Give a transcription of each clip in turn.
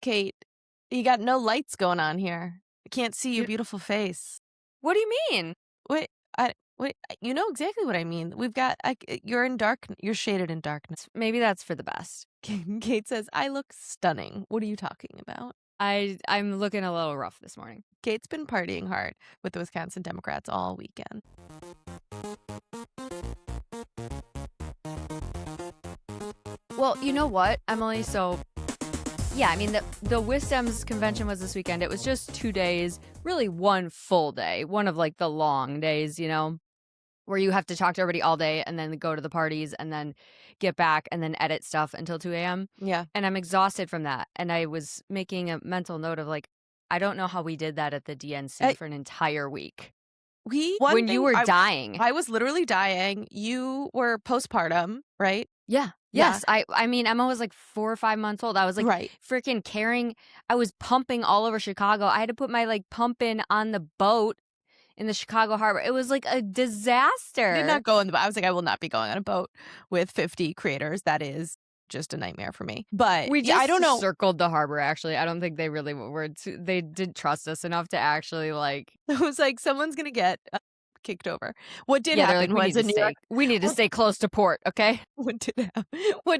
Kate, you got no lights going on here. I can't see your beautiful face. What do you mean? Wait, you know exactly what I mean. You're in dark. You're shaded in darkness. Maybe that's for the best. Kate says, I look stunning. What are you talking about? I'm looking a little rough this morning. Kate's been partying hard with the Wisconsin Democrats all weekend. Well, you know what, Emily? So, yeah, I mean, the WisDems convention was this weekend. It was just 2 days, really one full day, one of like the long days, where you have to talk to everybody all day and then go to the parties and then get back and then edit stuff until 2 a.m. Yeah. And I'm exhausted from that. And I was making a mental note of like, I don't know how we did that at the DNC for an entire week. When you were dying. I was literally dying. You were postpartum, right? Yeah. Yes. I mean, Emma was like 4 or 5 months old. I was like freaking carrying. I was pumping all over Chicago. I had to put my like pump in on the boat in the Chicago harbor. It was like a disaster. I did not go on the boat. I was like, I will not be going on a boat with 50 creators. That is just a nightmare for me. But we just I don't know. Circled the harbor, actually. I don't think they really were. They didn't trust us enough to actually like. It was like someone's going to get kicked over. What did happen was we need to stay close to port, okay? What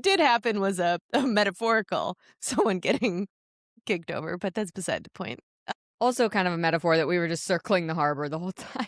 did happen was a metaphorical someone getting kicked over, but that's beside the point. Also kind of a metaphor that we were just circling the harbor the whole time.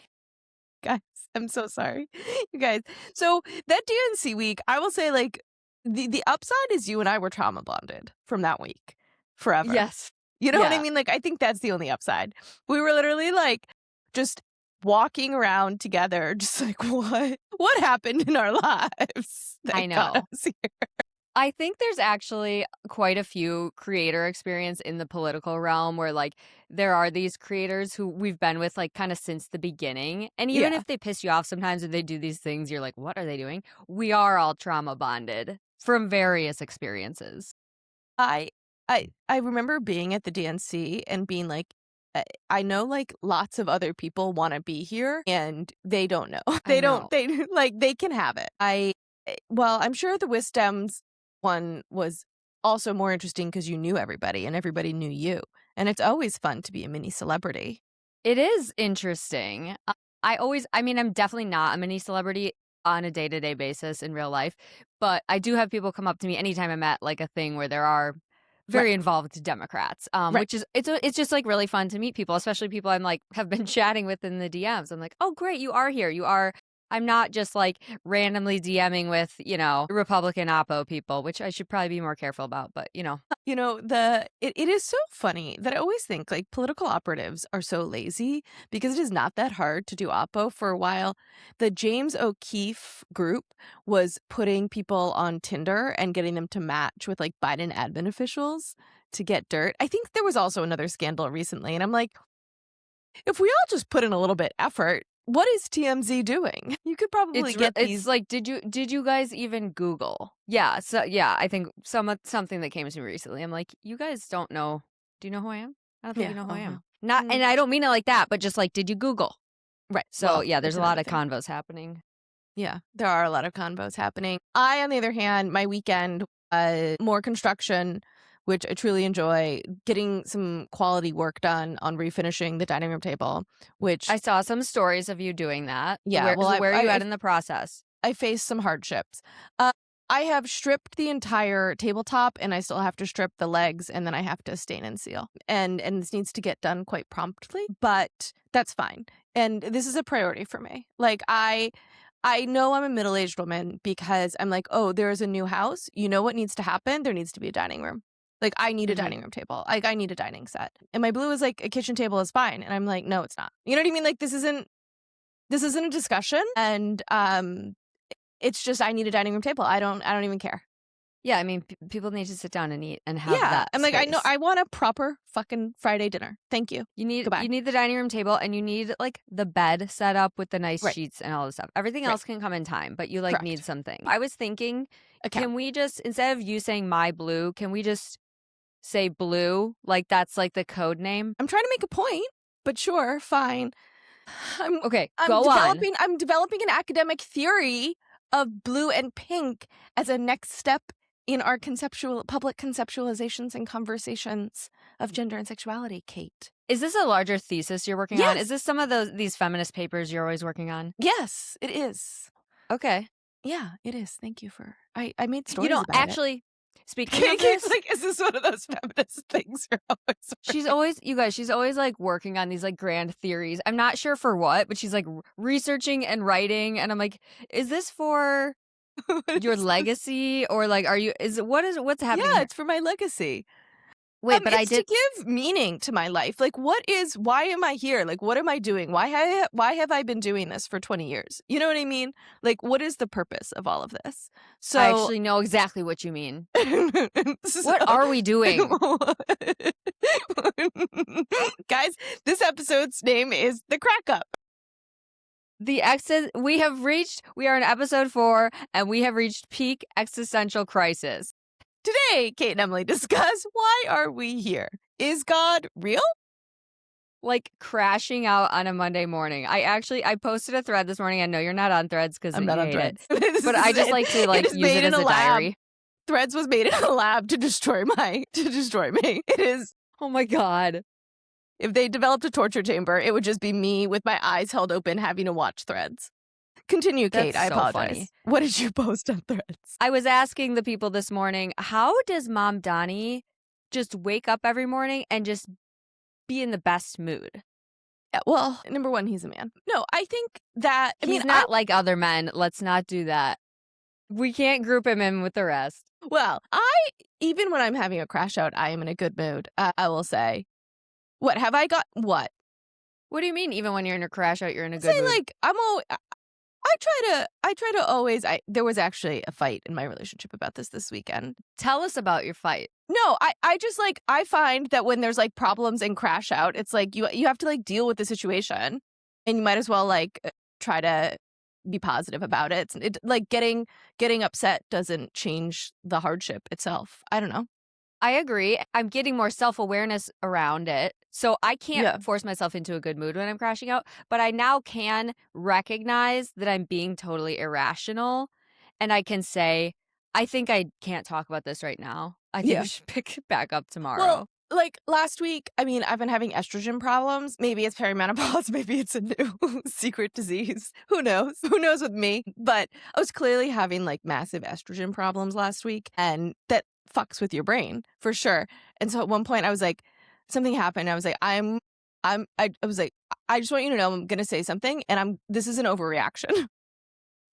Guys, I'm so sorry. You guys. So that DNC week, I will say like the upside is you and I were trauma bonded from that week forever. Yes. You know what I mean? Like, I think that's the only upside. We were literally like just walking around together, just like, what happened in our lives that got us here? I think there's actually quite a few creator experience in the political realm where like there are these creators who we've been with like kind of since the beginning. And even if they piss you off sometimes or they do these things, you're like, what are they doing? We are all trauma bonded from various experiences. I remember being at the DNC and being like, I know like lots of other people want to be here and they don't know. They can have it. I'm sure the WisDems one was also more interesting because you knew everybody and everybody knew you. And it's always fun to be a mini celebrity. It is interesting. I'm definitely not a mini celebrity on a day-to-day basis in real life, but I do have people come up to me anytime I'm at like a thing where there are very involved Democrats, which is it's just like really fun to meet people, especially people I'm like have been chatting with in the DMs. I'm like, oh great, you are here. I'm not just like randomly DMing with, Republican Oppo people, which I should probably be more careful about. But, it is so funny that I always think like political operatives are so lazy because it is not that hard to do Oppo. For a while, the James O'Keefe group was putting people on Tinder and getting them to match with like Biden admin officials to get dirt. I think there was also another scandal recently. And I'm like, if we all just put in a little bit effort, what is TMZ doing? You could probably get these. It's like, did you guys even Google? Yeah. So yeah, I think something that came to me recently. I'm like, you guys don't know. Do you know who I am? I don't think you know who I am. Not, and I don't mean it like that, but just like, did you Google? Right. So yeah, there's a lot of convos happening. Yeah, there are a lot of convos happening. I, on the other hand, my weekend, more construction, which I truly enjoy, getting some quality work done on refinishing the dining room table, which I saw some stories of you doing that. Yeah. Where are you at in the process? I faced some hardships. I have stripped the entire tabletop and I still have to strip the legs and then I have to stain and seal. And this needs to get done quite promptly, but that's fine. And this is a priority for me. Like I know I'm a middle-aged woman because I'm like, oh, there's a new house. You know what needs to happen? There needs to be a dining room. Like, I need a dining room table. Like, I need a dining set. And my blue is like, a kitchen table is fine. And I'm like, no, it's not. You know what I mean? Like, this isn't a discussion. And it's just, I need a dining room table. I don't even care. Yeah, I mean, people need to sit down and eat and have that. I'm like, I know, I want a proper fucking Friday dinner. Thank you. You need the dining room table and you need like the bed set up with the nice sheets and all this stuff. Everything else can come in time, but you like need something. I was thinking, can we just, instead of you saying my blue, can we just say blue? Like that's like the code name. I'm trying to make a point, but sure, fine. I'm developing an academic theory of blue and pink as a next step in our public conceptualizations and conversations of gender and sexuality, Kate. Is this a larger thesis you're working on? Yes. Is this some of these feminist papers you're always working on? Yes, it is. Okay. Yeah, it is. Thank you for. I made You stories know, about actually, speaking of Kate's this, like, is this one of those feminist things you're always she's always, you guys, she's always like working on these like grand theories. I'm not sure for what, but she's like researching and writing. And I'm like, is this for What your is this? legacy or like, what's happening Yeah, here? it's for my legacy. Wait, but I It's did. to give meaning to my life. Like, why am I here? Like, what am I doing? Why have I been doing this for 20 years? You know what I mean? Like, what is the purpose of all of this? So, I actually know exactly what you mean. so- What are we doing? Guys, this episode's name is The Crack Up. We are in episode 4 and we have reached peak existential crisis. Today, Kate and Emily discuss why are we here? Is God real? Like crashing out on a Monday morning. I posted a thread this morning. I know you're not on Threads because I'm not on Threads. But I just like to like is use it made as in a lab. diary. Threads was made in a lab to destroy me. It is. Oh my God. If they developed a torture chamber, it would just be me with my eyes held open having to watch Threads. Continue, Kate. That's I so apologize. funny. What did you post on Threads? I was asking the people this morning, how does Mom Donnie just wake up every morning and just be in the best mood? Yeah, well, number one, he's a man. No, I think that He's not like other men. Let's not do that. We can't group him in with the rest. Well, even when I'm having a crash out, I am in a good mood. I will say. What have I got? What? What do you mean? Even when you're in a crash out, you're in a good Say mood? like I try to always. There was actually a fight in my relationship about this weekend. Tell us about your fight. No, I just like I find that when there's like problems and crash out, it's like you have to like deal with the situation, and you might as well like try to be positive about it. It like getting upset doesn't change the hardship itself. I don't know. I agree. I'm getting more self-awareness around it. So I can't force myself into a good mood when I'm crashing out, but I now can recognize that I'm being totally irrational. And I can say, I think I can't talk about this right now. I think we should pick it back up tomorrow. Well, like last week, I mean, I've been having estrogen problems. Maybe it's perimenopause. Maybe it's a new secret disease. Who knows? Who knows with me? But I was clearly having like massive estrogen problems last week, and that fucks with your brain for sure. And so at one point I was like, something happened. I was like, I was like, I just want you to know I'm gonna say something, and this is an overreaction.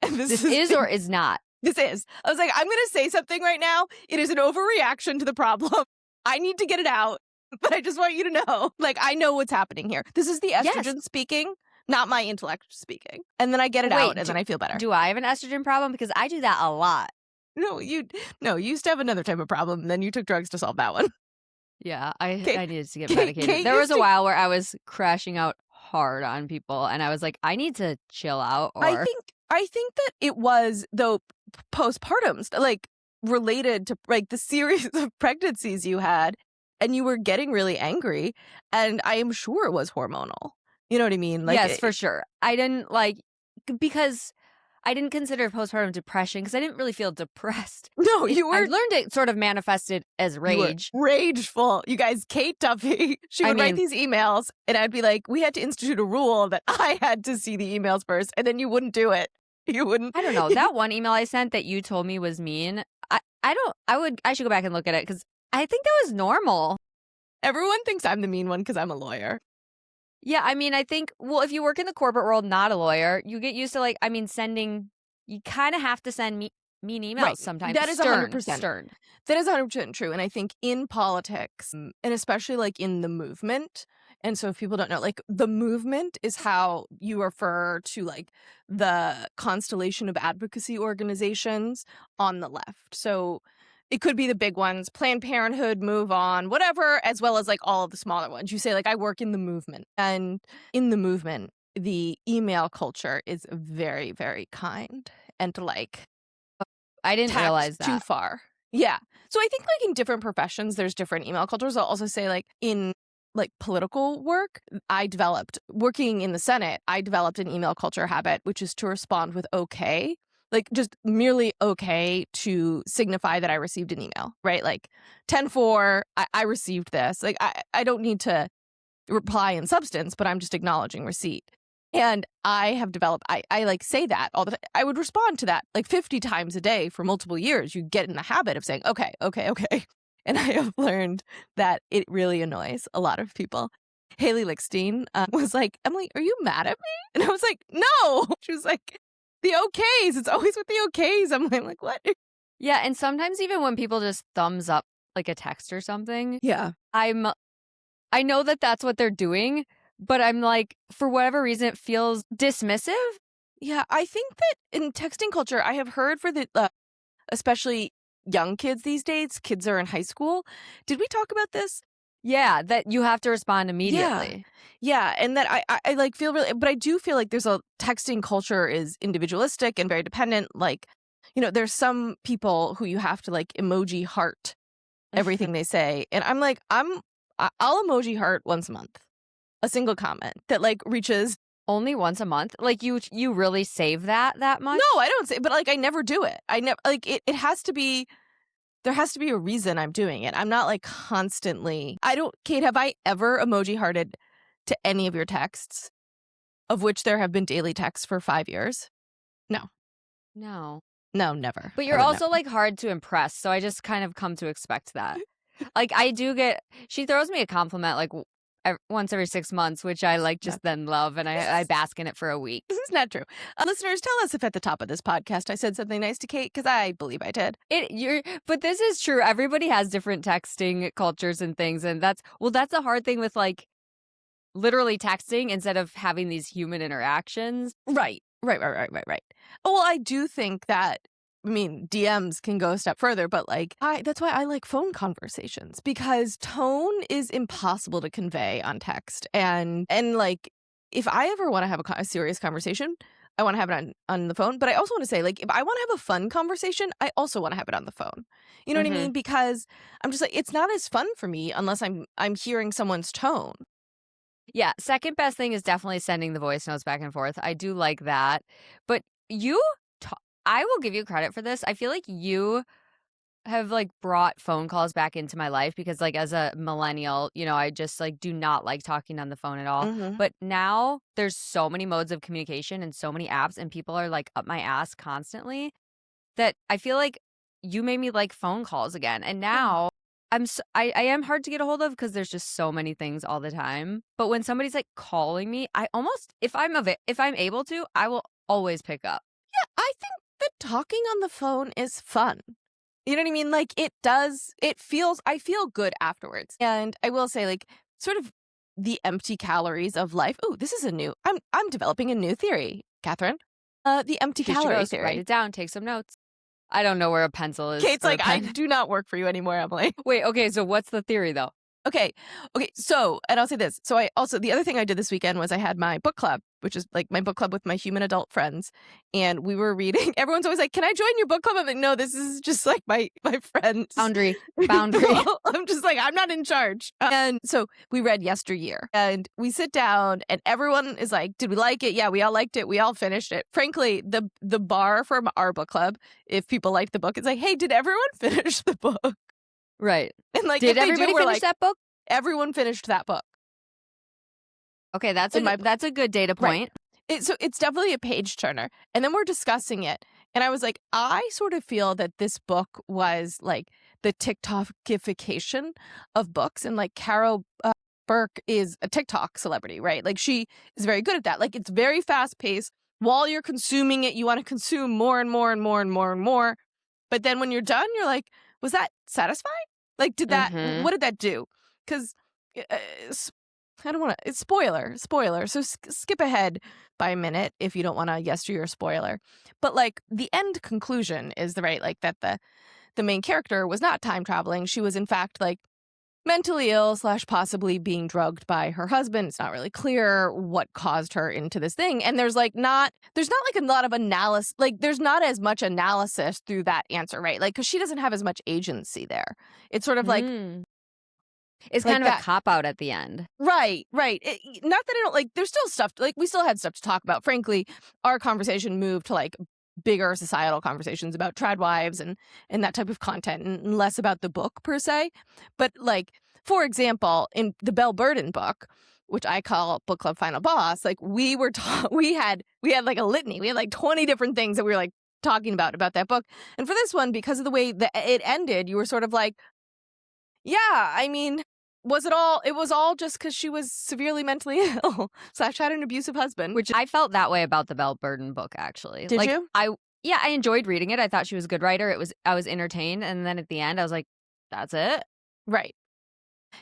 And this is or is not. This is. I was like, I'm gonna say something right now. It is an overreaction to the problem. I need to get it out, but I just want you to know, like, I know what's happening here. This is the estrogen speaking, not my intellect speaking. And then I get it out, and then I feel better. Do I have an estrogen problem? Because I do that a lot. No, you used to have another type of problem, and then you took drugs to solve that one. Yeah, I needed to get medicated. There was a while where I was crashing out hard on people, and I was like, I need to chill out. Or I think that it was, though, postpartum, like, related to, like, the series of pregnancies you had, and you were getting really angry, and I am sure it was hormonal. You know what I mean? Like, yes, for sure. I didn't, because I didn't consider postpartum depression, because I didn't really feel depressed. No, you were. I learned it sort of manifested as rage. Rageful. You guys, Kate Duffy, she would write these emails, and I'd be like, we had to institute a rule that I had to see the emails first, and then you wouldn't do it. You wouldn't. I don't know. That one email I sent that you told me was mean, I should go back and look at it, because I think that was normal. Everyone thinks I'm the mean one because I'm a lawyer. Yeah, I mean, I think, well, if you work in the corporate world, not a lawyer, you get used to, like, I mean, you kind of have to send mean emails sometimes. That is 100%. Stern. That is 100% true. And I think in politics, and especially like in the movement, and so if people don't know, like the movement is how you refer to like the constellation of advocacy organizations on the left. So it could be the big ones, Planned Parenthood, Move On, whatever, as well as like all of the smaller ones. You say like, I work in the movement. And in the movement, the email culture is very, very kind and like I didn't realize that. Too far. Yeah. So I think like in different professions, there's different email cultures. I'll also say like in like political work, working in the Senate, I developed an email culture habit, which is to respond with okay like just merely okay to signify that I received an email, right? Like 10-4, I received this. Like I don't need to reply in substance, but I'm just acknowledging receipt. And I have developed, I like say that all the time. I would respond to that like 50 times a day for multiple years. You get in the habit of saying, okay, okay, okay. And I have learned that it really annoys a lot of people. Haley Lickstein was like, Emily, are you mad at me? And I was like, no. She was like, the okays. It's always with the okays. I'm like, what? Yeah, and sometimes even when people just thumbs up like a text or something, Yeah. I know that that's what they're doing, but I'm like, for whatever reason, it feels dismissive. Yeah, I think that in texting culture, I have heard for the especially young kids these days, kids are in high school. Did we talk about this? Yeah, that you have to respond Yeah. immediately. Yeah, and that I like feel really, but I do feel like there's a texting culture is individualistic and very dependent. Like, there's some people who you have to like emoji heart everything they say, and I'm like, I'll emoji heart once a month, a single comment that like reaches. Only once a month? Like you really save that much? No, I don't say, but like I never do it. I never like it. It has to be. There has to be a reason I'm doing it. I'm not like constantly. I don't. Kate, have I ever emoji hearted to any of your texts, of which there have been daily texts for 5 years? No, No. no, never. But I you're would also never. like hard to impress, so I just kind of come to expect that. Like I do get she throws me a compliment like once every 6 months, which I like just then love, and I bask in it for a week. This is not true. Listeners, tell us if at the top of this podcast I said something nice to Kate, because I believe I did. But this is true. Everybody has different texting cultures and things, and that's the hard thing with like literally texting instead of having these human interactions. Right. Oh, well, I do think that, DMs can go a step further, but like that's why I like phone conversations, because tone is impossible to convey on text. And like if I ever want to have a serious conversation, I want to have it on the phone. But I also want to say, like, if I want to have a fun conversation, I also want to have it on the phone. You know what I mean? Because I'm just like, it's not as fun for me unless I'm hearing someone's tone. Yeah, second best thing is definitely sending the voice notes back and forth. I do like that. But I will give you credit for this. I feel like you have like brought phone calls back into my life because like as a millennial, I just like do not like talking on the phone at all. Mm-hmm. But now there's so many modes of communication and so many apps and people are like up my ass constantly that I feel like you made me like phone calls again. And now I am hard to get a hold of because there's just so many things all the time. But when somebody's like calling me, I almost if I'm able to, I will always pick up. Yeah, I think that talking on the phone is fun. You know what I mean? Like I feel good afterwards. And I will say, like, sort of the empty calories of life. Oh, this is I'm developing a new theory, Catherine. The empty Here she calorie goes. theory. Write it down, take some notes. I don't know where a pencil is. Kate's like, I do not work for you anymore, Emily. Wait, okay, so what's the theory though? Okay. So, and I'll say this. So the other thing I did this weekend was I had my book club, which is like my book club with my human adult friends. And we were reading, everyone's always like, can I join your book club? I'm like, no, this is just like my friends. Boundary. I'm just like, I'm not in charge. And so we read Yesteryear and we sit down and everyone is like, did we like it? Yeah, we all liked it. We all finished it. Frankly, the bar from our book club, if people liked the book, it's like, hey, did everyone finish the book? Right. And like, did everybody finish that book? Everyone finished that book. Okay, that's a good data point. Right. So it's definitely a page turner. And then we're discussing it. And I was like, I sort of feel that this book was like the TikTokification of books. And like Carol Burke is a TikTok celebrity, right? Like she is very good at that. Like it's very fast paced. While you're consuming it, you want to consume more and more and more and more and more. But then when you're done, you're like, was that satisfying? Like, what did that do? Because I don't want to, it's spoiler. So skip ahead by a minute if you don't want a yesteryear spoiler. But like the end conclusion is like that the main character was not time traveling. She was in fact like mentally ill / possibly being drugged by her husband. It's not really clear what caused her into this thing. And there's not like a lot of analysis. Like there's not as much analysis through that answer, right? Like, cause she doesn't have as much agency there. It's sort of like, it's kind of a cop out at the end. Right. Not that I don't like, there's still stuff, like we still had stuff to talk about. Frankly, our conversation moved to like bigger societal conversations about trad wives and that type of content, and less about the book per se. But like, for example, in the Belle Burden book, which I call Book Club Final Boss, like we had like a litany. We had like 20 different things that we were like talking about that book. And for this one, because of the way that it ended, you were sort of like, yeah, I mean, it was all just because she was severely mentally ill / had an abusive husband. Which I felt that way about the Belle Burden book, actually. Did Like, you? yeah, I enjoyed reading it. I thought she was a good writer. I was entertained, and then at the end, I was like, "That's it? Right.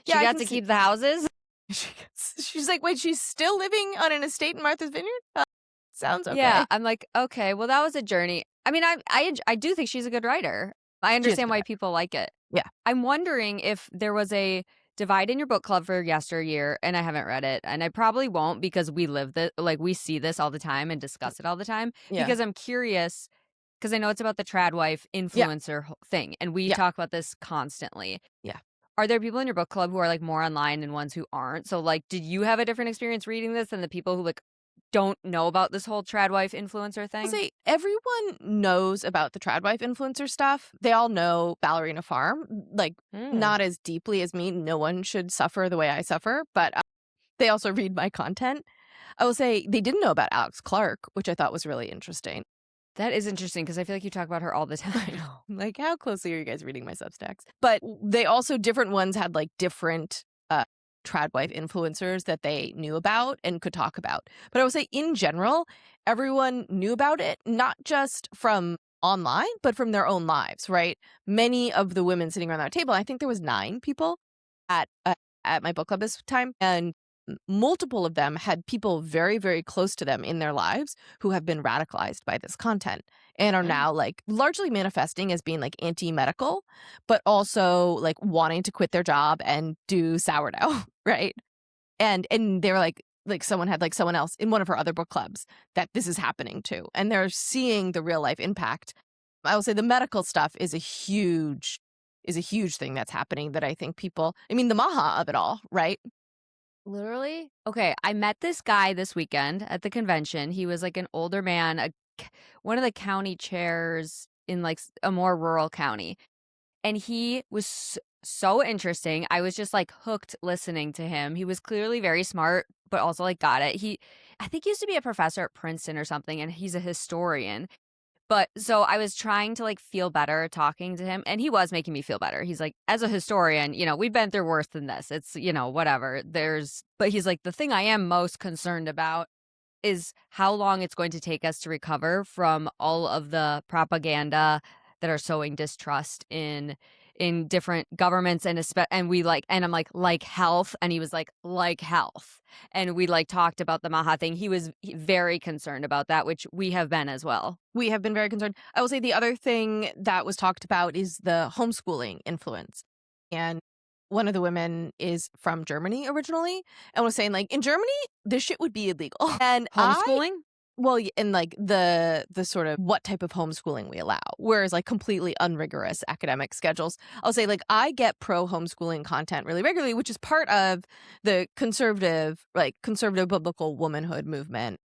Yeah, She I got can to see. keep the houses?" She's like, wait, she's still living on an estate in Martha's Vineyard? Sounds Yeah, okay. I'm like, "Okay, well, that was a journey." I mean, I do think she's a good writer. I She is understand good why at people like it. it. Yeah. I'm wondering if there was a divide in your book club for yesteryear, and I haven't read it, and I probably won't because we live this, like, we see this all the time and discuss it all the time, Yeah. because I'm curious, because I know it's about the trad wife Yeah. influencer thing, and we Yeah. talk about this constantly. Yeah. Are there people in your book club who are, like, more online and ones who aren't? So, like, did you have a different experience reading this than the people who, like, don't know about this whole trad wife influencer I'll thing? say everyone knows about the trad wife influencer stuff. They all know Ballerina Farm, like Mm. not as deeply as me. No one should suffer the way I suffer, but they also read my content. I will say they didn't know about Alex Clark, which I thought was really interesting. That is interesting because I feel like you talk about her all the I time. know. Like, how closely are you guys reading my Substacks? But they also, different ones had like different trad wife influencers that they knew about and could talk about. But I would say in general, everyone knew about it, not just from online, but from their own lives, right? Many of the women sitting around that table, I think there was 9 people at my book club this time, and multiple of them had people very, very close to them in their lives who have been radicalized by this content and are Mm. now like largely manifesting as being like anti-medical, but also like wanting to quit their job and do sourdough, right? And they were like someone had like someone else in one of her other book clubs that this is happening to, and they're seeing the real life impact. I will say the medical stuff is a huge thing that's happening that I think people, I mean, the maha of it all, right? Literally? Okay, I met this guy this weekend at the convention. He was like an older man, one of the county chairs in like a more rural county. And he was so interesting. I was just like hooked listening to him. He was clearly very smart, but also like got it. I think he used to be a professor at Princeton or something, and he's a historian. But so I was trying to like feel better talking to him, and he was making me feel better. He's like, as a historian, we've been through worse than this. It's, whatever. But he's like, the thing I am most concerned about is how long it's going to take us to recover from all of the propaganda that are sowing distrust in different governments, and we and I'm like health, and he was like health, and we like talked about the maha thing. He was very concerned about that, which we have been as well. We have been very concerned. I will say the other thing that was talked about is the homeschooling influence. And one of the women is from Germany originally and was saying, like, in Germany, this shit would be illegal. And Homeschooling. and like the sort of what type of homeschooling we allow, whereas like completely unrigorous academic schedules. I'll say, like, I get pro homeschooling content really regularly, which is part of the conservative biblical womanhood movement.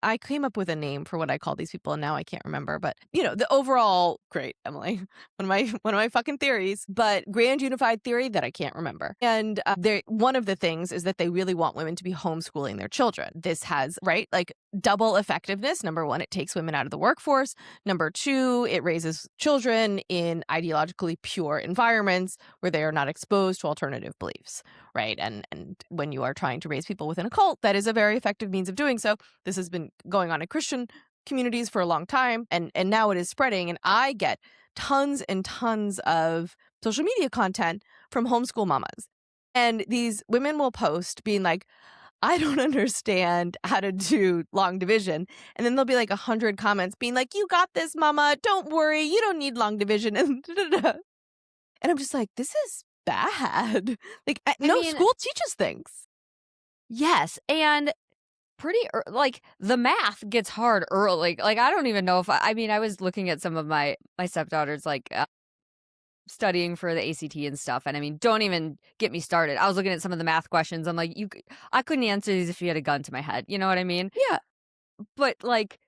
I came up with a name for what I call these people, and now I can't remember. But the overall, great, Emily, one of my fucking theories, but grand unified theory that I can't remember. And one of the things is that they really want women to be homeschooling their children. This has like double effectiveness. Number one, it takes women out of the workforce. Number two, it raises children in ideologically pure environments where they are not exposed to alternative beliefs, right? And when you are trying to raise people within a cult, that is a very effective means of doing so. This has been going on in Christian communities for a long time, and now it is spreading. And I get tons and tons of social media content from homeschool mamas. And these women will post being like, I don't understand how to do long division. And then there'll be like 100 comments being like, you got this, mama. Don't worry. You don't need long division. And I'm just like, this is bad. Like, I no mean, school teaches things. yes, and like the math gets hard early. Like I don't even know if I mean I was looking at some of my stepdaughters like studying for the ACT and stuff, and I mean don't even get me started. I was looking at some of the math questions. I'm like, I couldn't answer these if you had a gun to my head. You know what I mean? Yeah. But like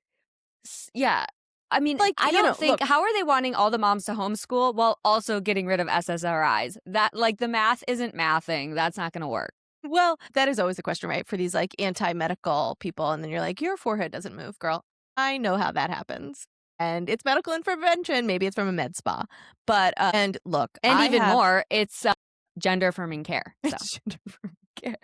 Yeah. I mean, Like, I you don't know, think look, how are they wanting all the moms to homeschool while also getting rid of SSRIs? That like the math isn't mathing. That's not going to work. well, that is always a question, right? For these like anti-medical people. And then you're like, your forehead doesn't move, girl. I know how that happens. And it's medical intervention. Maybe it's from a med spa. But, and look, And I even have more, it's gender affirming care. So gender care.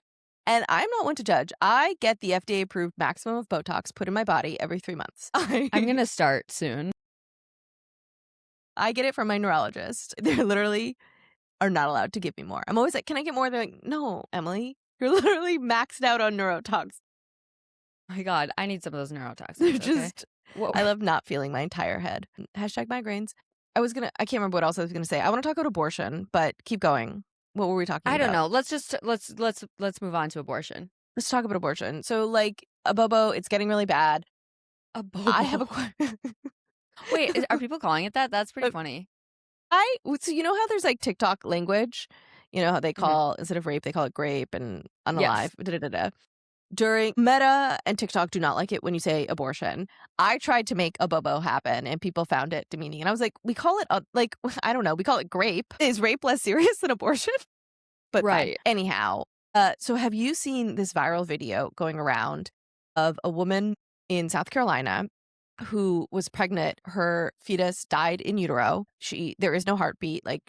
And I'm not one to judge. I get the FDA approved maximum of Botox put in my body every 3 months. I'm going to start soon. I get it from my neurologist. They literally are not allowed to give me more. I'm always like, can I get more? They're like, no, Emily, you're literally maxed out on neurotox. My God, I need some of those neurotoxins. They're Okay. just, Whoa. I love not feeling my entire head. Hashtag migraines. I can't remember what else I was going to say. I want to talk about abortion, but keep going. What were we talking I about? don't know. Let's move on to abortion. Let's talk about abortion. So, like, a bobo, it's getting really bad. A I have a bobo. question. Wait, are people calling it that? That's pretty funny. So you know how there's like TikTok language? You know how they Mhm. call, instead of rape, they call it grape and unalive. Yes. Da-da-da-da. During Meta and TikTok do not like it when you say abortion. I tried to make a bobo happen and people found it demeaning. And I was like, we call it, like, I don't know, we call it grape. Is rape less serious than abortion? But fine. Right. Anyhow, so have you seen this viral video going around of a woman in South Carolina who was pregnant? Her fetus died in utero. There is no heartbeat. Like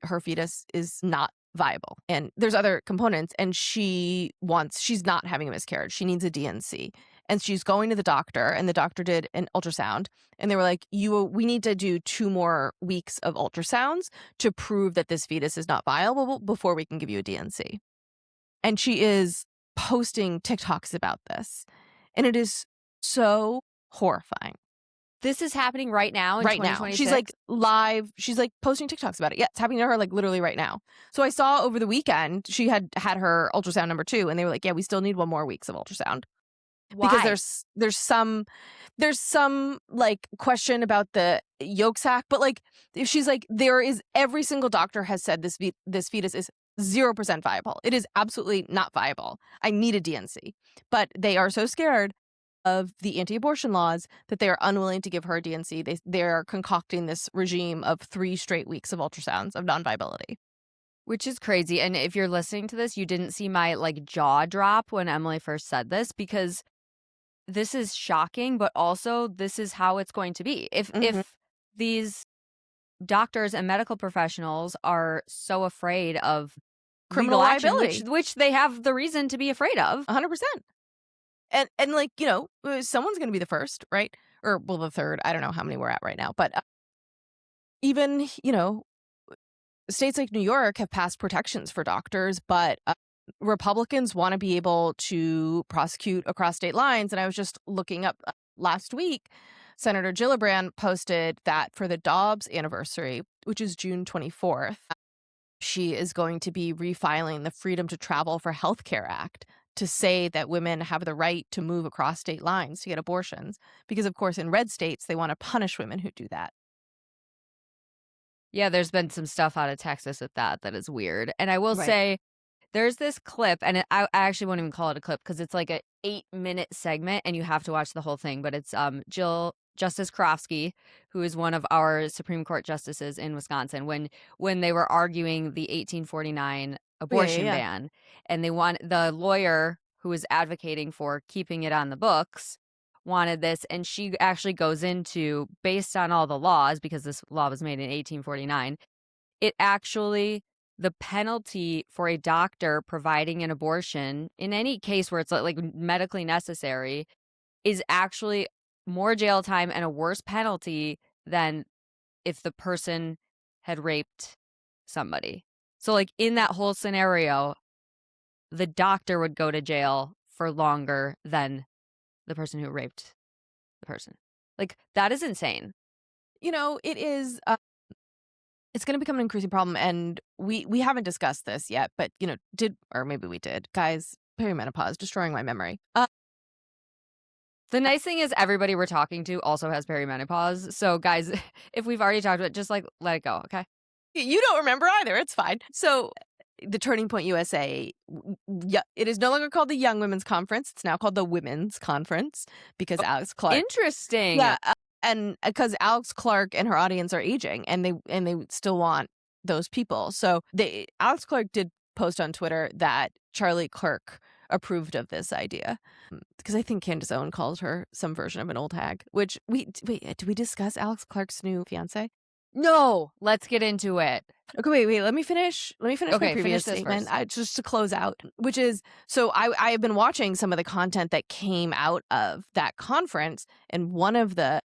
her fetus is not viable. And there's other components, and she's not having a miscarriage. She needs a DNC. And she's going to the doctor, and the doctor did an ultrasound, and they were like, we need to do 2 more weeks of ultrasounds to prove that this fetus is not viable before we can give you a DNC. And she is posting TikToks about this. And it is so horrifying. This is happening right now in Right now. 2026? She's like live. She's like posting TikToks about it. Yeah, it's happening to her like literally right now. So I saw over the weekend, she had her ultrasound number 2, and they were like, yeah, we still need 1 more weeks of ultrasound. Why? Because there's some like question about the yolk sac, but like she's like, every single doctor has said this fetus is 0% viable. It is absolutely not viable. I need a DNC. But they are so scared of the anti-abortion laws that they are unwilling to give her a DNC. They are concocting this regime of 3 straight weeks of ultrasounds of non-viability. Which is crazy. And if you're listening to this, you didn't see my like jaw drop when Emily first said this, because this is shocking, but also this is how it's going to be. If these doctors and medical professionals are so afraid of Criminal legal action, liability. which they have the reason to be afraid of. 100%. And like, you know, someone's going to be the first, right? Or, well, the third. I don't know how many we're at right now. But even, you know, states like New York have passed protections for doctors, but Republicans want to be able to prosecute across state lines. And I was just looking up last week, Senator Gillibrand posted that for the Dobbs anniversary, which is June 24th, she is going to be refiling the Freedom to Travel for Healthcare Act to say that women have the right to move across state lines to get abortions. Because, of course, in red states, they want to punish women who do that. Yeah, there's been some stuff out of Texas with that is weird. And I will say, there's this clip, and I actually won't even call it a clip because it's like an 8-minute segment, and you have to watch the whole thing. But it's Justice Karofsky, who is one of our Supreme Court justices in Wisconsin, when they were arguing the 1849 abortion ban, and the lawyer who was advocating for keeping it on the books wanted this, and she actually goes into, based on all the laws, because this law was made in 1849, the penalty for a doctor providing an abortion in any case where it's like medically necessary is actually more jail time and a worse penalty than if the person had raped somebody. So like in that whole scenario, the doctor would go to jail for longer than the person who raped the person. Like, that is insane. You know, it is. It's going to become an increasing problem, and we haven't discussed this yet, but, you know, or maybe we did. Guys, perimenopause, destroying my memory. The nice thing is everybody we're talking to also has perimenopause. So, guys, if we've already talked about it, just, like, let it go, okay? You don't remember either. It's fine. So the Turning Point USA, yeah, it is no longer called the Young Women's Conference. It's now called the Women's Conference because Alex Clark. Interesting. Yeah, and because Alex Clark and her audience are aging, and they still want those people. So Alex Clark did post on Twitter that Charlie Kirk approved of this idea, because I think Candace Owen called her some version of an old hag. Which wait, did we discuss Alex Clark's new fiance? No, let's get into it. Okay, wait. Let me finish my Okay, previous finish this statement, first. just to close out, which is, so I have been watching some of the content that came out of that conference, and one of the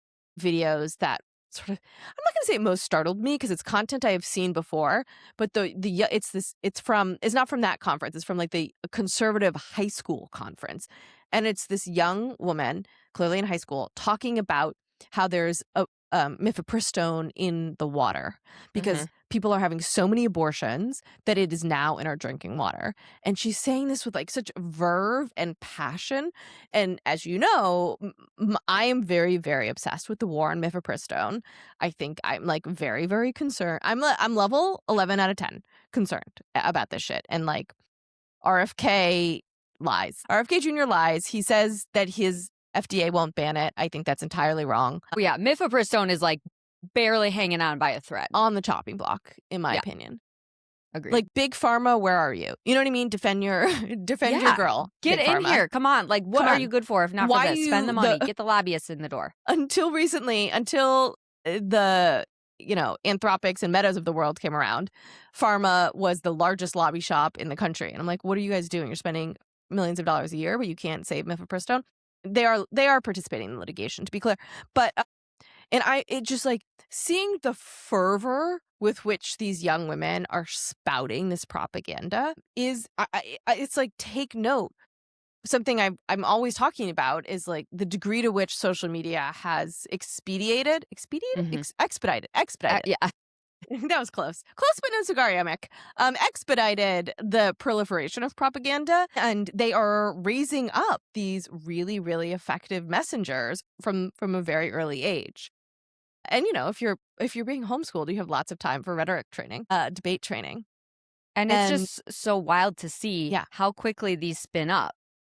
videos that sort of, I'm not going to say it most startled me because it's content I have seen before, but it's not from that conference. It's from like the conservative high school conference, and it's this young woman, clearly in high school, talking about how there's a mifepristone in the water because people are having so many abortions that it is now in our drinking water. And she's saying this with like such verve and passion. And as you know, I am very, very obsessed with the war on mifepristone. I think I'm like very, very concerned. I'm level 11 out of 10 concerned about this shit. And like RFK lies. RFK Jr. lies. He says that his FDA won't ban it. I think that's entirely wrong. Yeah, mifepristone is like barely hanging on by a thread. On the chopping block, in my opinion. Agreed. Like, Big Pharma, where are you? You know what I mean? Defend your girl. Get Big in Pharma. here. Come on. Like, what are you good for if not Why for this? Spend the money. Get the lobbyists in the door. Until recently, until the Anthropics and Meadows of the world came around, pharma was the largest lobby shop in the country. And I'm like, what are you guys doing? You're spending millions of dollars a year, but you can't save mifepristone. They are participating in litigation, to be clear. But it just like seeing the fervor with which these young women are spouting this propaganda is it's like, take note. Something I'm always talking about is like the degree to which social media has expedited. Yeah. That was close, but no cigar, Yamick. Expedited the proliferation of propaganda, and they are raising up these really, really effective messengers from a very early age. And if you're being homeschooled, you have lots of time for rhetoric training, debate training, and it's just so wild to see how quickly these spin up.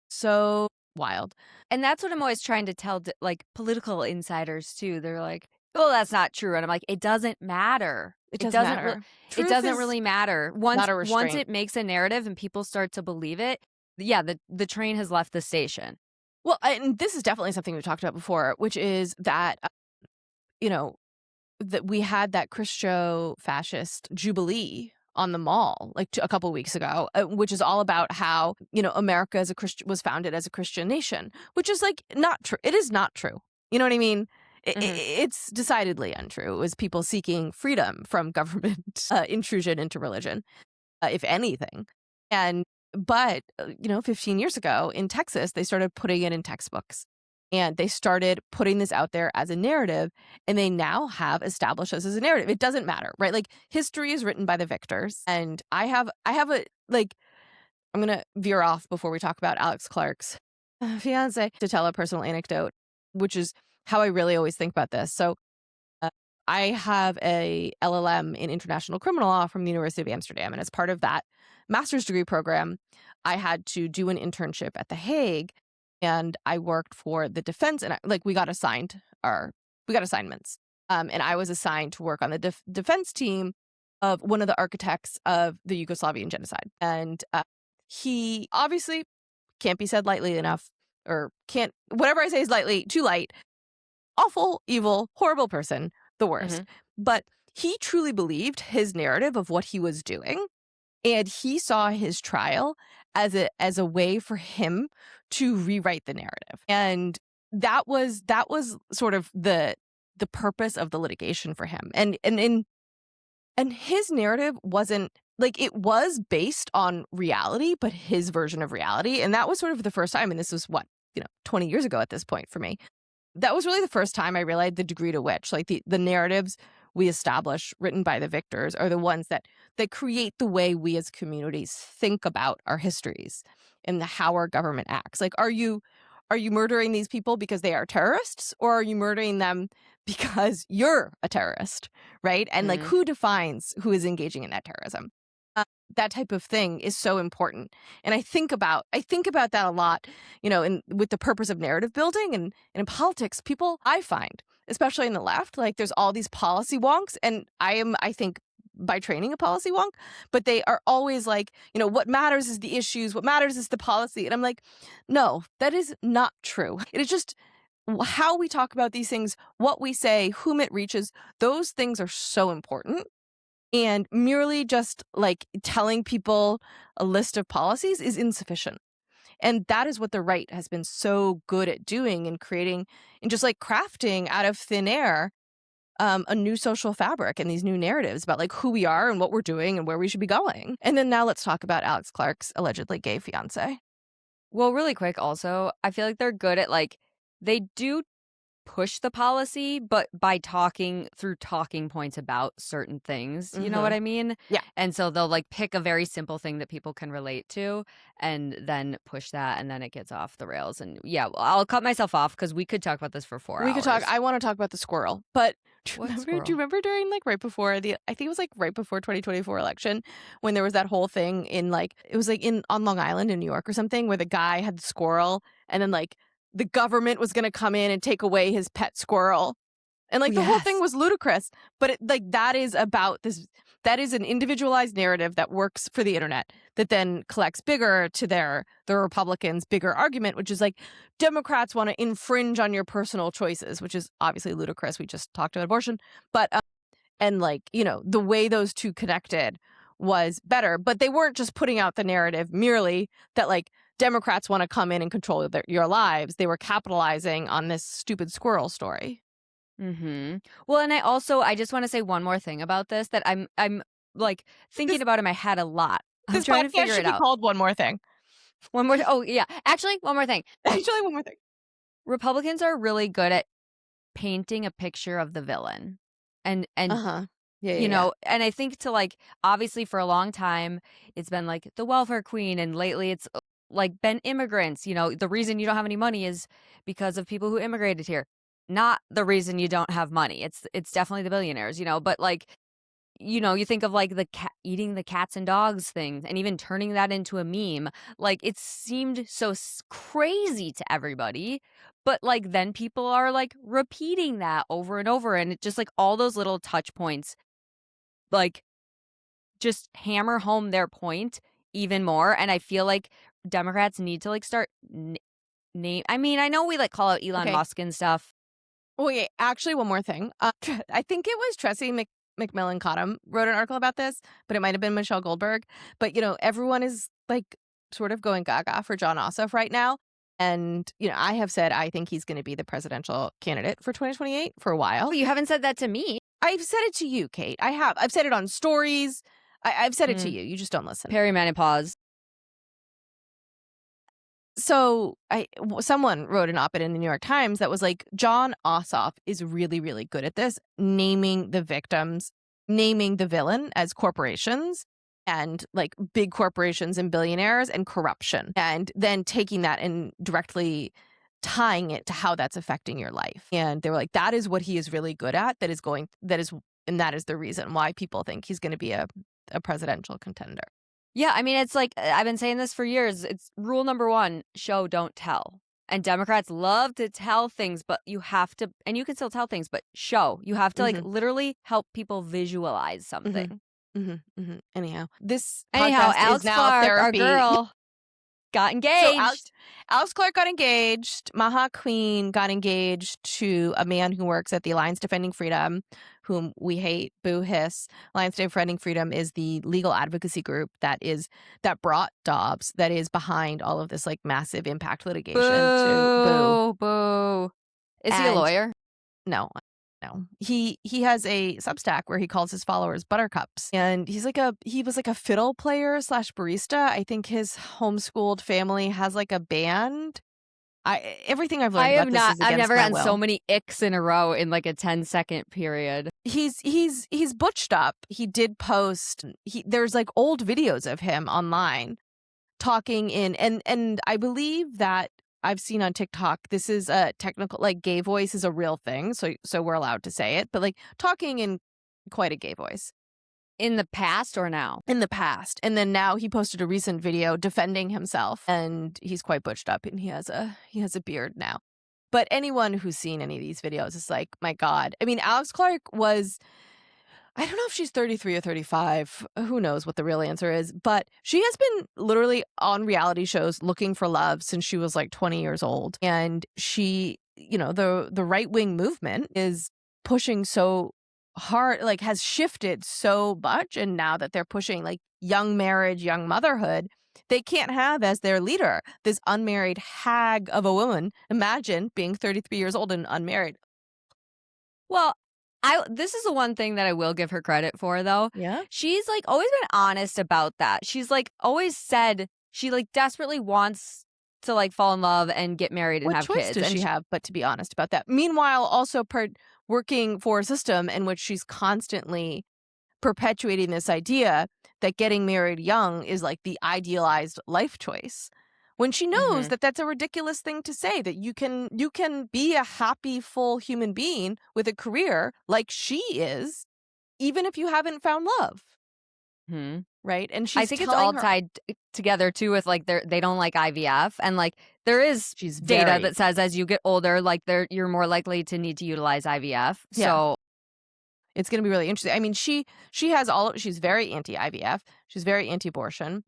So wild, and that's what I'm always trying to tell like political insiders too. They're like, "Oh, that's not true," and I'm like, "It doesn't matter. It doesn't matter. It doesn't really matter. Once it makes a narrative and people start to believe it, the train has left the station." Well, and this is definitely something we've talked about before, which is that that we had that Christo-fascist jubilee on the Mall like a couple weeks ago, which is all about how America as a Christian was founded as a Christian nation, which is like not true. It is not true. You know what I mean? It's decidedly untrue. It was people seeking freedom from government intrusion into religion, if anything. But 15 years ago in Texas, they started putting it in textbooks. And they started putting this out there as a narrative, and they now have established this as a narrative. It doesn't matter, right? Like, history is written by the victors. And I have a, like, I'm going to veer off before we talk about Alex Clark's fiance to tell a personal anecdote, which is how I really always think about this. So I have a LLM in international criminal law from the University of Amsterdam. And as part of that master's degree program, I had to do an internship at The Hague. And I worked for the defense, and we got assignments. And I was assigned to work on the defense team of one of the architects of the Yugoslavian genocide. And he obviously can't be said lightly enough, or can't, whatever I say is too light. Awful, evil, horrible person, the worst. But he truly believed his narrative of what he was doing. And he saw his trial as a way for him to rewrite the narrative. And that was sort of the purpose of the litigation for him. And his narrative wasn't like, it was based on reality, but his version of reality. And that was sort of the first time, and this was 20 years ago at this point for me. That was really the first time I realized the degree to which like the narratives we establish written by the victors are the ones that create the way we as communities think about our histories and how our government acts. Like, are you murdering these people because they are terrorists, or are you murdering them because you're a terrorist, right? And like, who defines who is engaging in that terrorism? that type of thing is so important. And I think about that a lot, with the purpose of narrative building and in politics, people I find, especially in the left, like there's all these policy wonks, and I think by training a policy wonk, but they are always like, what matters is the issues, what matters is the policy. And I'm like, no, that is not true. It is just how we talk about these things, what we say, whom it reaches, those things are so important. And merely just like telling people a list of policies is insufficient. And that is what the right has been so good at doing and creating and just like crafting out of thin air a new social fabric and these new narratives about like who we are and what we're doing and where we should be going. And then now let's talk about Alex Clark's allegedly gay fiance. Well, really quick also, I feel like they're good at like they do push the policy, but by talking through talking points about certain things, you know what I mean? Yeah. And so they'll like pick a very simple thing that people can relate to and then push that, and then it gets off the rails. And yeah, well, I'll cut myself off because we could talk about this for 4 hours. We could talk. I want to talk about the squirrel, but do What you squirrel? remember during like right before I think it was like right before 2024 election when there was that whole thing in like it was like on Long Island in New York or something where the guy had the squirrel and then like the government was going to come in and take away his pet squirrel. And like the whole thing Yes. was ludicrous, but that is about this. That is an individualized narrative that works for the internet that then collects bigger to the Republicans' bigger argument, which is like Democrats want to infringe on your personal choices, which is obviously ludicrous. We just talked about abortion, but and like, the way those two connected was better, but they weren't just putting out the narrative merely that like Democrats want to come in and control your lives. They were capitalizing on this stupid squirrel story. Well, and I just want to say one more thing about this that I'm like thinking about in my head a lot. I'm This trying to podcast figure should it be out. called One More Thing. One more. Oh yeah, actually, one more thing. Actually, one more thing. Republicans are really good at painting a picture of the villain, and Yeah. and I think to like obviously for a long time it's been like the welfare queen, and lately it's like been immigrants. The reason you don't have any money is because of people who immigrated here. Not the reason you don't have money. It's definitely the billionaires, but like you think of like the cat eating the cats and dogs thing and even turning that into a meme. Like it seemed so crazy to everybody, but like then people are like repeating that over and over, and it just like all those little touch points like just hammer home their point even more. And I feel like Democrats need to like start name. I mean, I know we like call out Elon Okay. Musk and stuff. Oh, yeah. Actually, one more thing. I think it was Tressie McMillan Cottom wrote an article about this, but it might have been Michelle Goldberg. But, everyone is like sort of going gaga for John Ossoff right now. And, I have said I think he's going to be the presidential candidate for 2028 for a while. Well, you haven't said that to me. I've said it to you, Kate. I have. I've said it on stories. I've said it to you. You just don't listen. Perimenopause. So someone wrote an op-ed in the New York Times that was like, John Ossoff is really, really good at this, naming the victims, naming the villain as corporations and like big corporations and billionaires and corruption, and then taking that and directly tying it to how that's affecting your life. And they were like, that is what he is really good at. And that is the reason why people think he's going to be a presidential contender. Yeah, I mean, it's like I've been saying this for years. It's rule number 1, show, don't tell. And Democrats love to tell things, but you have to, and you can still tell things, but show. You have to like literally help people visualize something. Anyhow, this Anyhow, podcast Alex is now Clark, therapy. our girl, got engaged. Alex Clark got engaged. Maha Queen got engaged to a man who works at the Alliance Defending Freedom, whom we hate, boo hiss. Alliance Defending Freedom is the legal advocacy group that brought Dobbs, that is behind all of this like massive impact litigation. Boo. Is he a lawyer? No. He has a Substack where he calls his followers buttercups, and he was like a fiddle player / barista. I think his homeschooled family has like a band. Everything I've learned about this is against I've never my gotten will. so many icks in a row in like a 10-second period. He's butched up. He did post. There's like old videos of him online talking and I believe that I've seen on TikTok, this is a technical, like gay voice is a real thing. So we're allowed to say it, but like talking in quite a gay voice. In the past or now? in the past. And then now he posted a recent video defending himself, and he's quite butched up, and he has a beard now. But anyone who's seen any of these videos is like, my God. I mean, Alex Clark was, I don't know if she's 33 or 35. Who knows what the real answer is, but she has been literally on reality shows looking for love since she was like 20 years old. And she, the right-wing movement is pushing so hard, like has shifted so much. And now that they're pushing like young marriage, young motherhood, they can't have as their leader this unmarried hag of a woman. Imagine being 33 years old and unmarried. Well, this is the one thing that I will give her credit for, though. Yeah. She's, like, always been honest about that. She's, like, always said she, like, desperately wants to, like, fall in love and get married and What have choice kids. does And she have but to be honest about that? Meanwhile, also working for a system in which she's constantly perpetuating this idea that getting married young is like the idealized life choice, when she knows Mhm. that that's a ridiculous thing to say, that you can be a happy, full human being with a career like she is, even if you haven't found love, Mhm. right? And I she's think it's all telling her tied together, too, with, like, they don't like IVF, and, like, there is she's data very that says as you get older, like, you're more likely to need to utilize IVF, yeah. so It's going to be really interesting. I mean, she's very anti-IVF. She's very anti-abortion.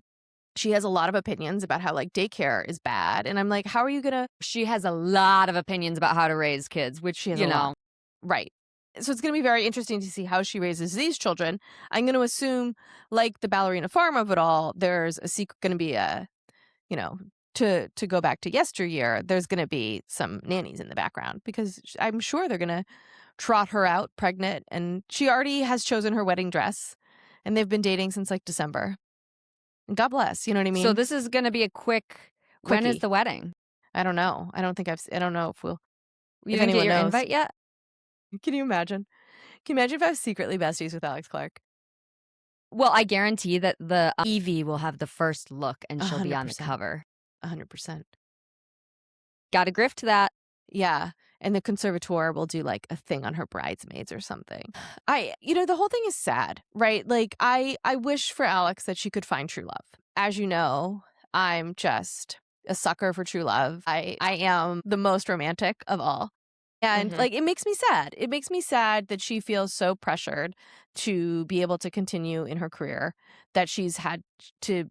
She has a lot of opinions about how like daycare is bad. And I'm like, how are you going to, she has a lot of opinions about how to raise kids, which, she has a lot. Right. So it's going to be very interesting to see how she raises these children. I'm going to assume, like the ballerina farm of it all, there's a secret going to be you know, to go back to yesteryear, there's going to be some nannies in the background, because I'm sure they're going to trot her out pregnant, and she already has chosen her wedding dress, and they've been dating since like December. And God bless, you know what I So mean? this is gonna be a quick when is Quickie. the wedding? I don't know. I don't know You if didn't get anyone your knows. invite yet? Can you imagine? Can you imagine if I was secretly besties with Alex Clark? Well, I guarantee that the Evie will have the first look and she'll be on the 100%. cover. 100%. Gotta grift that. Yeah. And the conservator will do like a thing on her bridesmaids or something. The whole thing is sad, right? Like I wish for Alex that she could find true love. As you know, I'm just a sucker for true love. I am the most romantic of all. And Mhm. like it makes me sad. It makes me sad that she feels so pressured to be able to continue in her career, that she's had to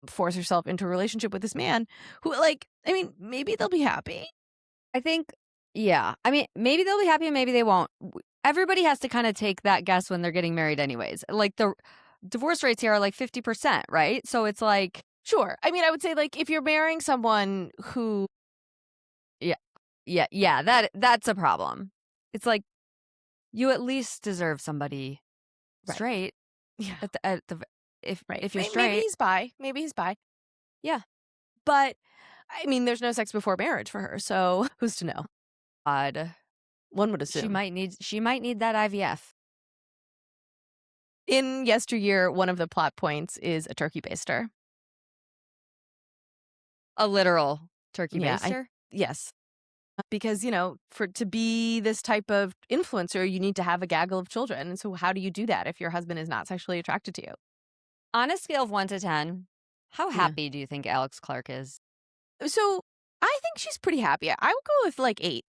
force herself into a relationship with this man who, like, I mean, maybe they'll be happy. I think yeah. I mean, maybe they'll be happy and maybe they won't. Everybody has to kinda take that guess when they're getting married anyways. Like, the divorce rates here are like 50%, right? So it's like Sure. I mean, I would say, like, if you're marrying someone who yeah. Yeah, that's a problem. It's like, you at least deserve somebody right. straight Yeah. at the Right. if you're Maybe straight. he's bi. Maybe he's bi. Yeah. But I mean, there's no sex before marriage for her, so who's to know? Odd. One would assume. She might need that IVF. In yesteryear, one of the plot points is a turkey baster. A literal turkey Yeah, baster? yes. Because, for to be this type of influencer, you need to have a gaggle of children. And so how do you do that if your husband is not sexually attracted to you? On a scale of 1 to 10, how Yeah. happy do you think Alex Clark is? So I think she's pretty happy. I would go with like 8.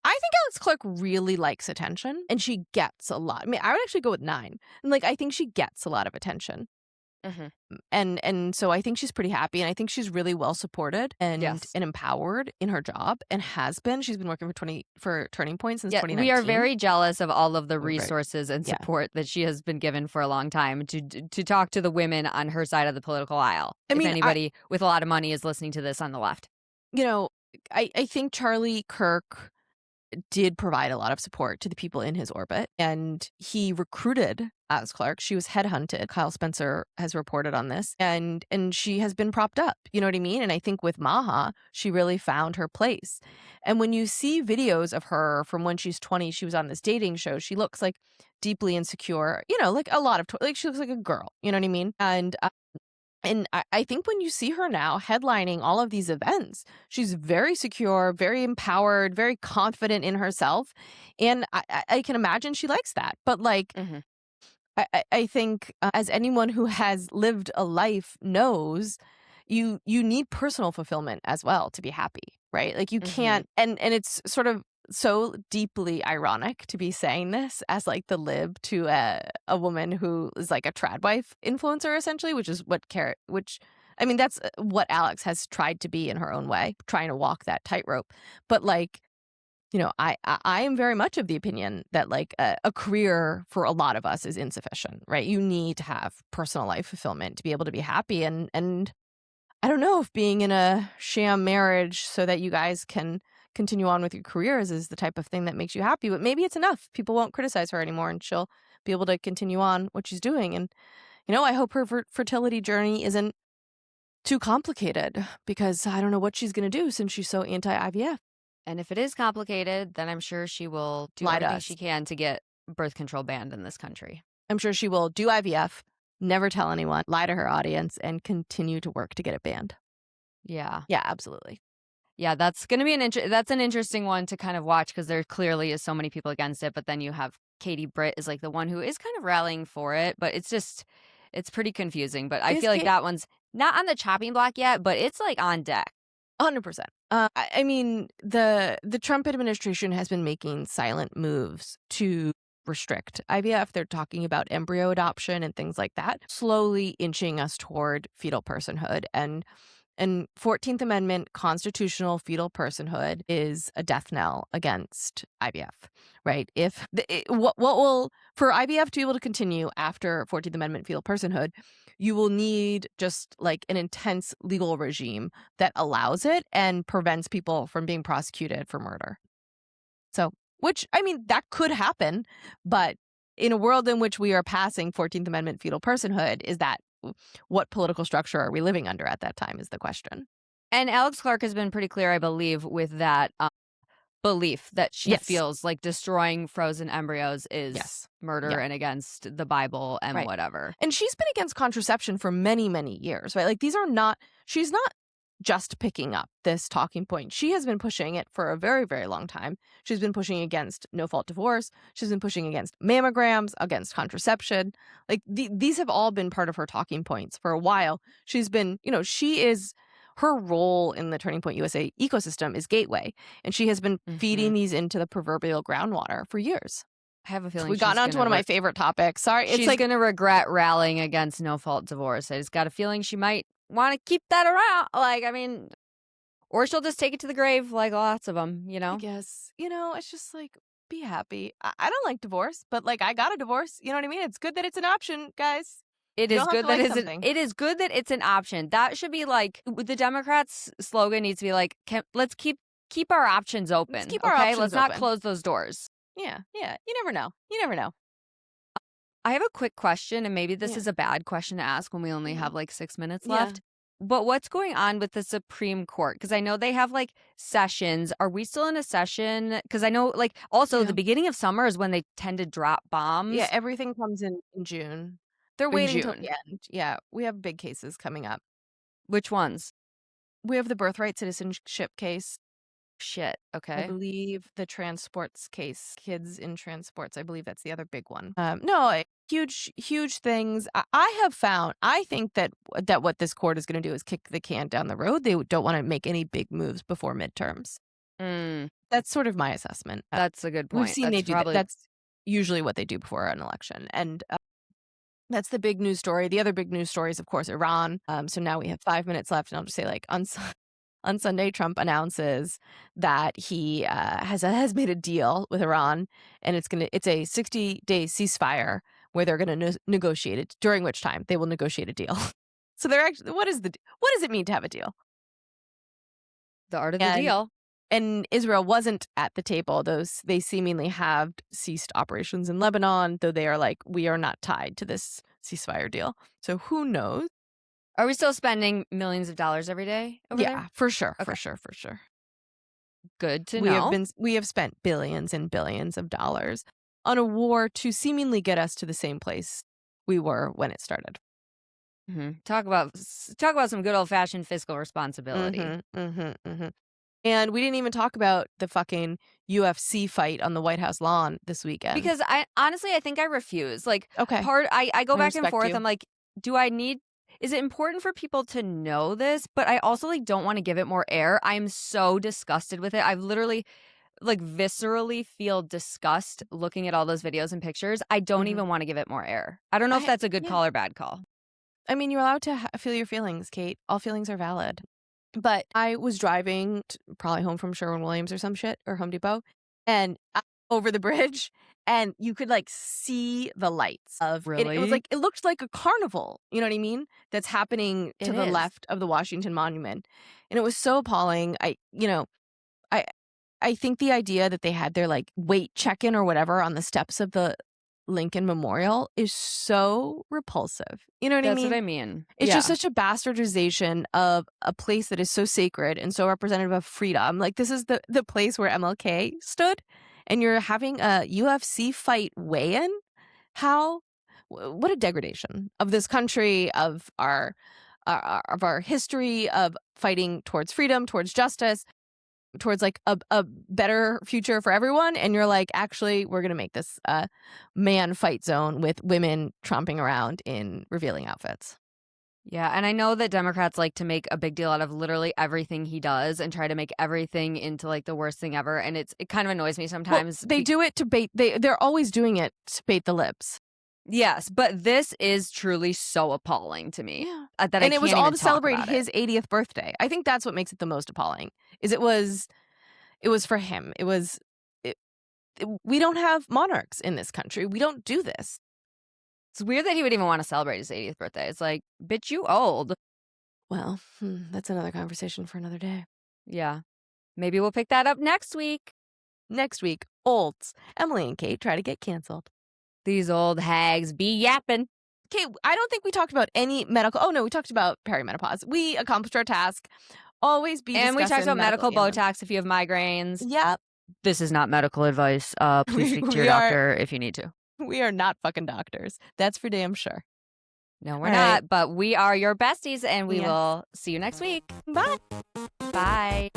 I think Alex Clark really likes attention, and she gets a lot. I mean, I would actually go with 9. And like, I think she gets a lot of attention. Mhm. And so I think she's pretty happy, and I think she's really well supported and Yes. empowered in her job, and has been. She's been working for Turning Point since Yeah, we are 2019. very jealous of all of the We're very resources and yeah. support that she has been given for a long time to talk to the women on her side of the political aisle. I If mean, anybody with a lot of money is listening to this on the left. you know, I think Charlie Kirk did provide a lot of support to the people in his orbit, and he recruited Alex Clark. She was headhunted. Kyle Spencer has reported on this, and she has been propped up. You know what I mean? And I think with Maha, she really found her place. And when you see videos of her from when she's 20, she was on this dating show. She looks like deeply insecure. Like a lot of like she looks like a girl. You know what I mean? And I think when you see her now headlining all of these events, she's very secure, very empowered, very confident in herself. And I can imagine she likes that. But like, Mhm. I think, as anyone who has lived a life knows, you need personal fulfillment as well to be happy, right? Like, you Mhm. can't, and it's sort of so deeply ironic to be saying this as, like, the lib to a woman who is, like, a trad wife influencer, essentially, which is what Carrot which I mean, that's, what Alex has tried to be in her own way, trying to walk that tightrope. But, like, I am very much of the opinion that, like, a career for a lot of us is insufficient, right? You need to have personal life fulfillment to be able to be happy, and I don't know if being in a sham marriage so that you guys can continue on with your careers is the type of thing that makes you happy, but maybe it's enough. People won't criticize her anymore, and she'll be able to continue on what she's doing, and, I hope her fertility journey isn't too complicated because I don't know what she's gonna do since she's so anti-IVF. And if it is complicated, then I'm sure she will do Lie to everything us. she can to get birth control banned in this country. I'm sure she will do IVF, never tell anyone, lie to her audience, and continue to work to get it banned. Yeah. Yeah, absolutely. Yeah, that's gonna be that's an interesting one to kind of watch because there clearly is so many people against it, but then you have Katie Britt is, like, the one who is kind of rallying for it, but it's pretty confusing, but I Is feel like Kate that one's not on the chopping block yet, but it's, like, on deck. 100%. I mean, the Trump administration has been making silent moves to restrict IVF. They're talking about embryo adoption and things like that, slowly inching us toward fetal personhood. And 14th Amendment constitutional fetal personhood is a death knell against IVF, right? If what will for IVF to be able to continue after 14th Amendment fetal personhood, you will need just like an intense legal regime that allows it and prevents people from being prosecuted for murder. So, which I mean, that could happen, but in a world in which we are passing 14th Amendment fetal personhood, is that what political structure are we living under at that time is the question. And Alex Clark has been pretty clear, I believe, with that, belief that she Yes. feels like destroying frozen embryos is Yes. murder Yeah. and against the Bible and Right. whatever. And she's been against contraception for many, many years, right? Like, these are not, she's not just picking up this talking point. She has been pushing it for a very, very long time. She's been pushing against no fault divorce. She's been pushing against mammograms, against contraception. Like, these have all been part of her talking points for a while. She's been, she is, her role in the Turning Point USA ecosystem is gateway. And she has been feeding Mhm. these into the proverbial groundwater for years. I have a feeling We got onto one of my favorite topics. Sorry. It's she's like, gonna regret rallying against no fault divorce. I just got a feeling she might wanna keep that around, like, I mean, or she'll just take it to the grave like lots of them, you I know? guess, it's just like, be happy. I don't like divorce, but like, I got a divorce. You know what I mean? It's good that it's an option, guys. It You is don't have good to that like is an something. it is good that it's an option. That should be like the Democrats' slogan needs to be like, let's keep our options Let's open, keep our okay? options Let's not open. close those doors." Yeah, yeah. You never know. You never know. I have a quick question, and maybe this Yeah, is a bad question to ask when we only yeah, have like 6 minutes yeah, left. But what's going on with the Supreme Court? Because I know they have like sessions. Are we still in a session? Because I know, like, also yeah. the beginning of summer is when they tend to drop Yeah, bombs everything comes in June. They're in waiting till June. the end. Yeah, we have big cases coming up. Which ones? We have the birthright citizenship case. Shit. I Okay. believe the transports case, kids in transports. I believe that's the other big one. No, huge, huge things. I have found. I think that what this court is going to do is kick the can down the road. They don't want to make any big moves before midterms. Mm, That's sort of my assessment. that's a good We've point. seen they That's do that. probably That's usually what they do before an election, and that's the big news story. The other big news story is, of course, Iran. So now we have 5 minutes left, and I'll just say, like, on Sunday, Trump announces that he has made a deal with Iran, and it's a 60-day ceasefire where they're gonna negotiate it. During which time they will negotiate a deal. So they're actually, what does it mean to have a deal? the art of the And deal. Israel wasn't at the table. Those they seemingly have ceased operations in Lebanon, though they are like, we are not tied to this ceasefire deal. So who knows? Are we still spending millions of dollars every day over there? Yeah, for sure, Okay. for sure, for sure. Good to know. We have spent billions and billions of dollars on a war to seemingly get us to the same place we were when it started. Talk about some good old fashioned fiscal responsibility. Mhm, mhm, mhm. And we didn't even talk about the fucking UFC fight on the White House lawn this weekend. Because I think I refuse. Like, Okay. I go I back and respect forth. you. I'm like, is it important for people to know this? But I also like don't want to give it more air. I'm so disgusted with it. I've literally like viscerally feel disgust looking at all those videos and pictures. I don't even want to give it more air. I don't know if that's a good call or bad call. I mean, you're allowed to feel your feelings, Kate. All feelings are valid. But I was driving probably home from Sherwin-Williams or some shit, or Home Depot, and over the bridge, and you could like see the lights of it. It was Really? like it looked like a carnival. You know what I mean? That's happening to It the is. left of the Washington Monument, and it was so appalling. I I think the idea that they had their like weight check-in or whatever on the steps of the Lincoln Memorial is so repulsive. You know what I That's mean? what I mean. It's Yeah. just such a bastardization of a place that is so sacred and so representative of freedom. Like, this is the place where MLK stood, and you're having a UFC fight weigh-in? How? What a degradation of this country, of our history of fighting towards freedom, towards justice, towards like a better future for everyone. And you're like, actually, we're gonna make this a man fight zone with women tromping around in revealing outfits. Yeah, and I know that Democrats like to make a big deal out of literally everything he does and try to make everything into like the worst thing ever, and it kind of annoys me Well, sometimes. they do it to bait. They're always doing it to bait the libs. Yes, but this is truly so appalling to me that I And it was can't all even to talk celebrate about his it. 80th birthday. I think that's what makes it the most appalling. It was for him. We don't have monarchs in this country. We don't do this. It's weird that he would even want to celebrate his 80th birthday. It's like, bitch, you old. Well, that's another conversation for another day. Yeah. Maybe we'll pick that up next week. Next week, olds. Emily and Kate try to get canceled. These old hags be yapping. Kate, I don't think we talked about any medical. Oh, no, we talked about perimenopause. We accomplished our task. Always be And we talked discussing about medical ailments. Botox if you have migraines. Yep. This is not medical advice. Please speak to your doctor if you need to. We are not fucking doctors. That's for damn sure. No, we're All not. right. But we are your besties, and we Yes. will see you next week. Bye. Bye.